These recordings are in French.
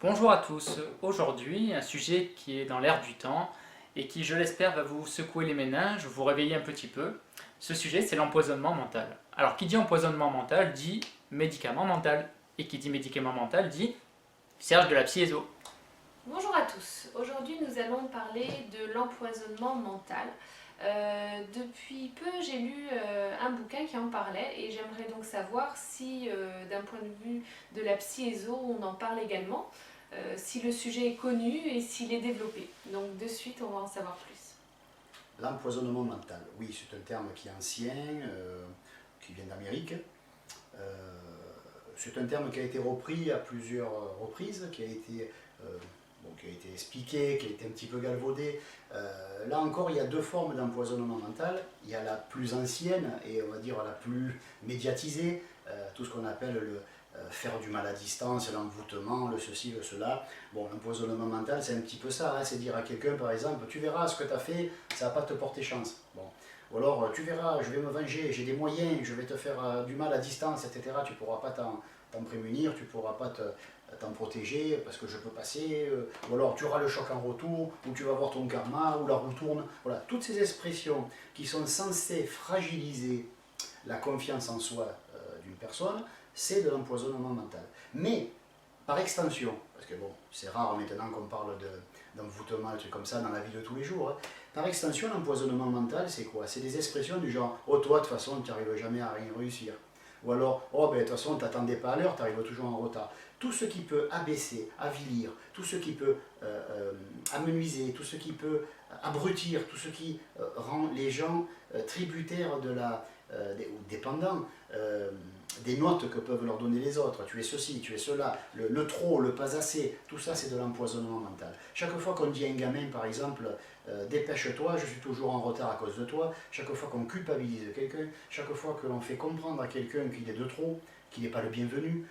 Bonjour à tous, aujourd'hui un sujet qui est dans l'air du temps et qui je l'espère va vous secouer les méninges, vous réveiller un petit peu. Ce sujet c'est l'empoisonnement mental. Alors qui dit empoisonnement mental dit médicament mental et qui dit médicament mental dit Serge de la Psyéso. Bonjour à tous, aujourd'hui nous allons parler de l'empoisonnement mental. Depuis peu j'ai lu un bouquin qui en parlait et j'aimerais donc savoir si d'un point de vue de la psyéso on en parle également, si le sujet est connu et s'il est développé. Donc de suite on va en savoir plus. L'empoisonnement mental, oui, c'est un terme qui est ancien, qui vient d'Amérique. C'est un terme qui a été repris à plusieurs reprises, qui a été expliqué, qui a été un petit peu galvaudé. Là encore, il y a deux formes d'empoisonnement mental. Il y a la plus ancienne et on va dire la plus médiatisée, tout ce qu'on appelle le faire du mal à distance, l'envoûtement, le ceci, le cela. Bon, l'empoisonnement mental, c'est un petit peu ça, hein, c'est dire à quelqu'un, par exemple, tu verras ce que tu as fait, ça va pas te porter chance. Bon. Ou alors, tu verras, je vais me venger, j'ai des moyens, je vais te faire du mal à distance, etc. Tu ne pourras pas t'en prémunir, tu ne pourras pas t'en protéger parce que je peux passer. Ou alors, tu auras le choc en retour, ou tu vas voir ton karma, ou la roue tourne. Voilà, toutes ces expressions qui sont censées fragiliser la confiance en soi d'une personne, c'est de l'empoisonnement mental. Mais, par extension, parce que bon, c'est rare maintenant qu'on parle d'envoûtement, des trucs comme ça dans la vie de tous les jours, hein. Par extension, l'empoisonnement mental, c'est quoi? C'est des expressions du genre « Oh, toi, de toute façon, tu n'arrives jamais à rien réussir ». Ou alors « Oh, ben, de toute façon, tu n'attendais pas à l'heure, tu arrives toujours en retard ». Tout ce qui peut abaisser, avilir, tout ce qui peut amenuiser, tout ce qui peut abrutir, tout ce qui rend les gens tributaires ou dépendants des notes que peuvent leur donner les autres. Tu es ceci, tu es cela, le trop, le pas assez, tout ça c'est de l'empoisonnement mental. Chaque fois qu'on dit à un gamin par exemple dépêche-toi, je suis toujours en retard à cause de toi, chaque fois qu'on culpabilise quelqu'un, chaque fois que l'on fait comprendre à quelqu'un qu'il est de trop, qu'il n'est pas le bienvenu,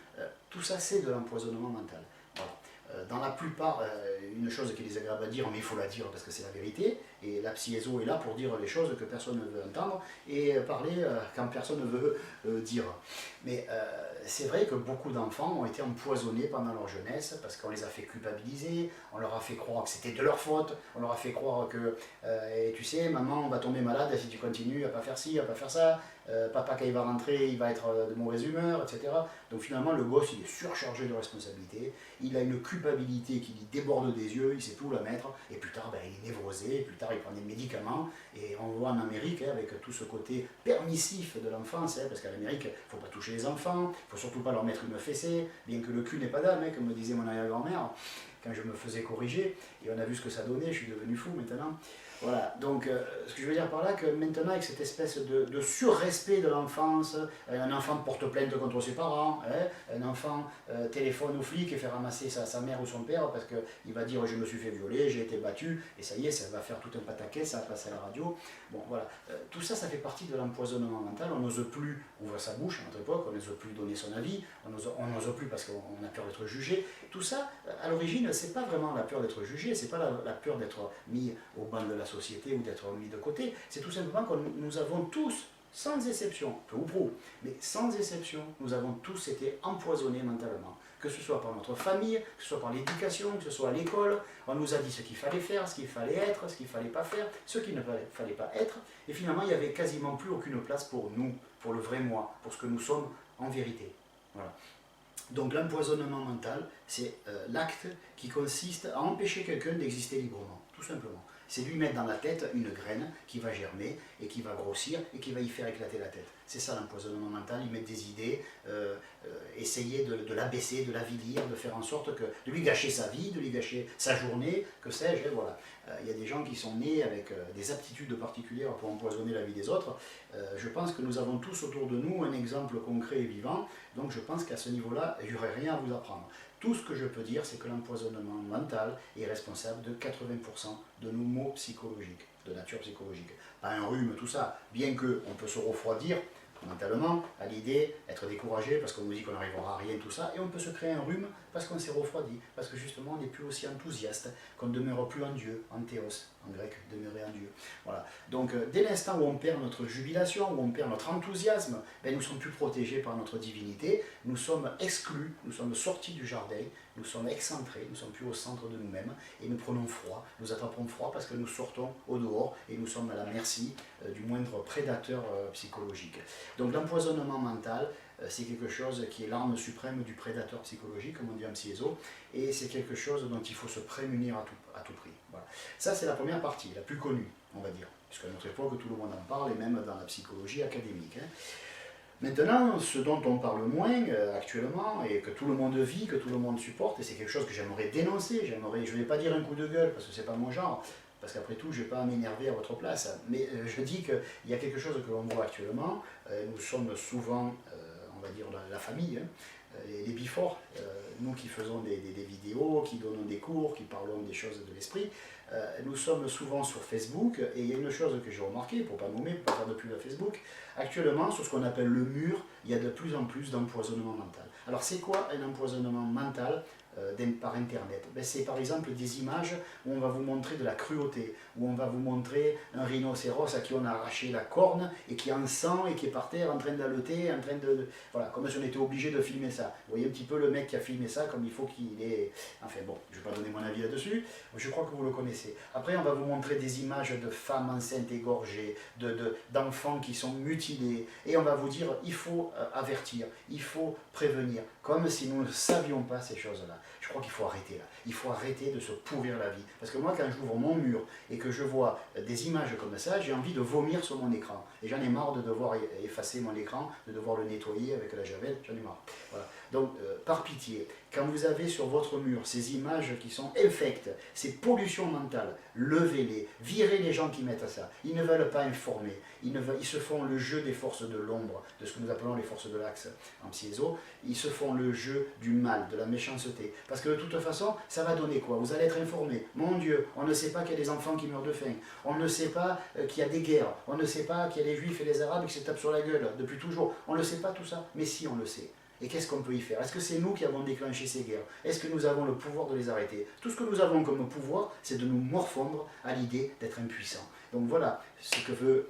tout ça c'est de l'empoisonnement mental. Voilà. Dans la plupart, une chose qui est désagréable à dire, mais il faut la dire parce que c'est la vérité, et la psyéso est là pour dire les choses que personne ne veut entendre, et parler quand personne ne veut dire. Mais c'est vrai que beaucoup d'enfants ont été empoisonnés pendant leur jeunesse parce qu'on les a fait culpabiliser, on leur a fait croire que c'était de leur faute, on leur a fait croire que, et tu sais, maman va tomber malade si tu continues à pas faire ci, à pas faire ça, papa quand il va rentrer, il va être de mauvaise humeur, etc. Donc finalement, le gosse, il est surchargé de responsabilités, il a une culpabilité qui lui déborde des yeux, il sait plus où la mettre, et plus tard, ben, il est névrosé, et plus tard, il prend des médicaments, et on voit en Amérique, hein, avec tout ce côté permissif de l'enfance, hein, parce qu'en Amérique, il ne faut pas toucher les enfants, il ne faut surtout pas leur mettre une fessée, bien que le cul n'est pas d'âme, hein, comme me disait mon arrière-grand-mère, quand je me faisais corriger, et on a vu ce que ça donnait, je suis devenu fou maintenant. Voilà, donc ce que je veux dire par là, que maintenant avec cette espèce de surrespect de l'enfance, un enfant porte plainte contre ses parents, hein, un enfant téléphone au flic et fait ramasser sa mère ou son père parce qu'il va dire je me suis fait violer, j'ai été battu, et ça y est, ça va faire tout un pataquès, ça va passer à la radio. Bon voilà, tout ça, ça fait partie de l'empoisonnement mental, on n'ose plus ouvrir sa bouche à notre époque, on n'ose plus donner son avis, on n'ose plus parce qu'on a peur d'être jugé. Tout ça, à l'origine, c'est pas vraiment la peur d'être jugé, c'est pas la peur d'être mis au banc de la société ou d'être mis de côté, c'est tout simplement que nous avons tous, sans exception, peu ou prou, mais sans exception, nous avons tous été empoisonnés mentalement. Que ce soit par notre famille, que ce soit par l'éducation, que ce soit à l'école, on nous a dit ce qu'il fallait faire, ce qu'il fallait être, ce qu'il ne fallait pas faire, ce qu'il ne fallait pas être, et finalement il n'y avait quasiment plus aucune place pour nous, pour le vrai moi, pour ce que nous sommes en vérité. Voilà. Donc l'empoisonnement mental, c'est l'acte qui consiste à empêcher quelqu'un d'exister librement, tout simplement. C'est lui mettre dans la tête une graine qui va germer et qui va grossir et qui va y faire éclater la tête. C'est ça l'empoisonnement mental, il met des idées, essayer de l'abaisser, de l'avilir, de faire en sorte de lui gâcher sa vie, de lui gâcher sa journée, que sais-je, voilà. Il y a des gens qui sont nés avec des aptitudes particulières pour empoisonner la vie des autres. Je pense que nous avons tous autour de nous un exemple concret et vivant, donc je pense qu'à ce niveau-là, il n'y aurait rien à vous apprendre. Tout ce que je peux dire, c'est que l'empoisonnement mental est responsable de 80% de nos maux psychologiques, de nature psychologique. Pas un rhume, tout ça, bien qu'on peut se refroidir mentalement à l'idée, être découragé parce qu'on nous dit qu'on n'arrivera à rien, tout ça, et on peut se créer un rhume parce qu'on s'est refroidi, parce que justement on n'est plus aussi enthousiaste, qu'on ne demeure plus en Dieu, en théos, en grec, demeurer en Dieu. Voilà. Donc dès l'instant où on perd notre jubilation, où on perd notre enthousiasme, ben, nous ne sommes plus protégés par notre divinité, nous sommes exclus, nous sommes sortis du jardin, nous sommes excentrés, nous ne sommes plus au centre de nous-mêmes et nous prenons froid, nous attrapons froid parce que nous sortons au dehors et nous sommes à la merci du moindre prédateur psychologique. Donc l'empoisonnement mental, c'est quelque chose qui est l'arme suprême du prédateur psychologique, comme on dit en psyéso, et c'est quelque chose dont il faut se prémunir à tout prix. Voilà. Ça, c'est la première partie, la plus connue, on va dire, puisqu'à notre époque, tout le monde en parle, et même dans la psychologie académique. Maintenant, ce dont on parle moins actuellement, et que tout le monde vit, que tout le monde supporte, et c'est quelque chose que j'aimerais dénoncer, je ne vais pas dire un coup de gueule, parce que c'est pas mon genre, parce qu'après tout, je ne vais pas m'énerver à votre place, mais je dis qu'il y a quelque chose que l'on voit actuellement, nous sommes souvent, on va dire, la famille, les before, nous qui faisons des vidéos, qui donnons des cours, qui parlons des choses de l'esprit, nous sommes souvent sur Facebook, et il y a une chose que j'ai remarqué, pour ne pas nommer, pour ne pas faire de pub à Facebook, actuellement, sur ce qu'on appelle le mur, il y a de plus en plus d'empoisonnement mental. Alors c'est quoi un empoisonnement mental par Internet? C'est par exemple des images où on va vous montrer de la cruauté, où on va vous montrer un rhinocéros à qui on a arraché la corne et qui est en sang et qui est par terre en train d'haleuter, en train voilà, comme si on était obligé de filmer ça. Vous voyez un petit peu le mec qui a filmé ça, comme il faut qu'il ait... Enfin bon, je ne vais pas donner mon avis là-dessus, je crois que vous le connaissez. Après, on va vous montrer des images de femmes enceintes égorgées, d'enfants qui sont mutilés, et on va vous dire, il faut avertir, il faut prévenir, comme si nous ne savions pas ces choses-là. Je crois qu'il faut arrêter là. Il faut arrêter de se pourrir la vie. Parce que moi, quand j'ouvre mon mur et que je vois des images comme ça, j'ai envie de vomir sur mon écran. Et j'en ai marre de devoir effacer mon écran, de devoir le nettoyer avec la javel, j'en ai marre. Voilà. Donc, par pitié, quand vous avez sur votre mur ces images qui sont infectes, ces pollutions mentales, levez-les, virez les gens qui mettent ça. Ils ne veulent pas informer. Ils se font le jeu des forces de l'ombre, de ce que nous appelons les forces de l'axe en psyéso. Ils se font le jeu du mal, de la méchanceté. Parce que de toute façon, ça va donner quoi? Vous allez être informés. Mon Dieu, on ne sait pas qu'il y a des enfants qui meurent de faim. On ne sait pas qu'il y a des guerres. On ne sait pas qu'il y a les Juifs et les Arabes qui se tapent sur la gueule depuis toujours. On ne sait pas tout ça. Mais si, on le sait. Et qu'est-ce qu'on peut y faire? Est-ce que c'est nous qui avons déclenché ces guerres? Est-ce que nous avons le pouvoir de les arrêter? Tout ce que nous avons comme pouvoir, c'est de nous morfondre à l'idée d'être impuissants. Donc voilà, ce que veulent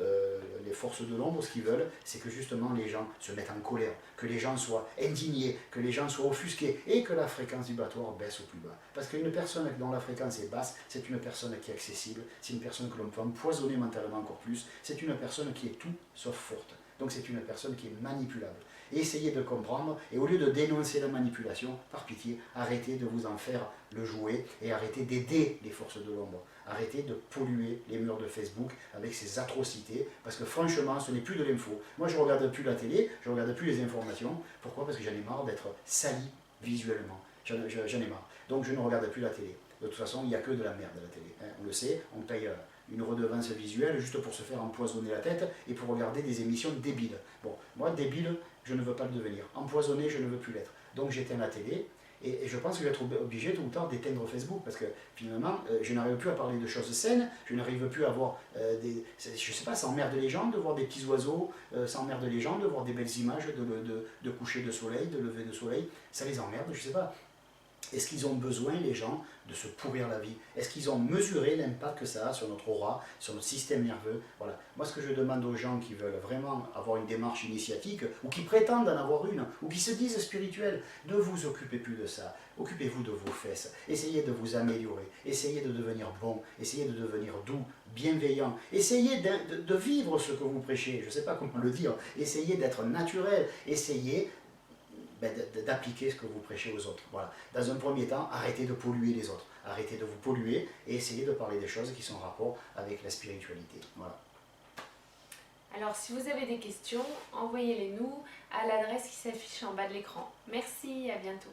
les forces de l'ombre, ce qu'ils veulent, c'est que justement les gens se mettent en colère, que les gens soient indignés, que les gens soient offusqués, et que la fréquence vibratoire baisse au plus bas. Parce qu'une personne dont la fréquence est basse, c'est une personne qui est accessible, c'est une personne que l'on peut empoisonner mentalement encore plus, c'est une personne qui est tout sauf forte. Donc c'est une personne qui est manipulable. Et essayez de comprendre, et au lieu de dénoncer la manipulation, par pitié, arrêtez de vous en faire le jouet, et arrêtez d'aider les forces de l'ombre. Arrêtez de polluer les murs de Facebook avec ces atrocités, parce que franchement, ce n'est plus de l'info. Moi, je ne regarde plus la télé, je ne regarde plus les informations. Pourquoi? Parce que j'en ai marre d'être sali visuellement. J'en ai marre. Donc je ne regarde plus la télé. De toute façon, il n'y a que de la merde à la télé. Hein. On le sait, on paye une redevance visuelle juste pour se faire empoisonner la tête et pour regarder des émissions débiles. Bon, moi, débile, je ne veux pas le devenir. Empoisonné, je ne veux plus l'être. Donc j'éteins la télé. Et je pense que je vais être obligé tout le temps d'éteindre Facebook parce que finalement, je n'arrive plus à parler de choses saines, je n'arrive plus à voir des... Je sais pas, ça emmerde les gens de voir des petits oiseaux, ça emmerde les gens de voir des belles images de coucher de soleil, de lever de soleil, ça les emmerde, je sais pas. Est-ce qu'ils ont besoin, les gens, de se pourrir la vie? Est-ce qu'ils ont mesuré l'impact que ça a sur notre aura, sur notre système nerveux? Voilà. Moi, ce que je demande aux gens qui veulent vraiment avoir une démarche initiatique, ou qui prétendent en avoir une, ou qui se disent spirituels, ne vous occupez plus de ça. Occupez-vous de vos fesses. Essayez de vous améliorer. Essayez de devenir bon. Essayez de devenir doux, bienveillant. Essayez de vivre ce que vous prêchez. Je ne sais pas comment le dire. Essayez d'être naturel. Essayez d'appliquer ce que vous prêchez aux autres. Voilà. Dans un premier temps, arrêtez de polluer les autres. Arrêtez de vous polluer et essayez de parler des choses qui sont en rapport avec la spiritualité. Voilà. Alors, si vous avez des questions, envoyez-les nous à l'adresse qui s'affiche en bas de l'écran. Merci, à bientôt.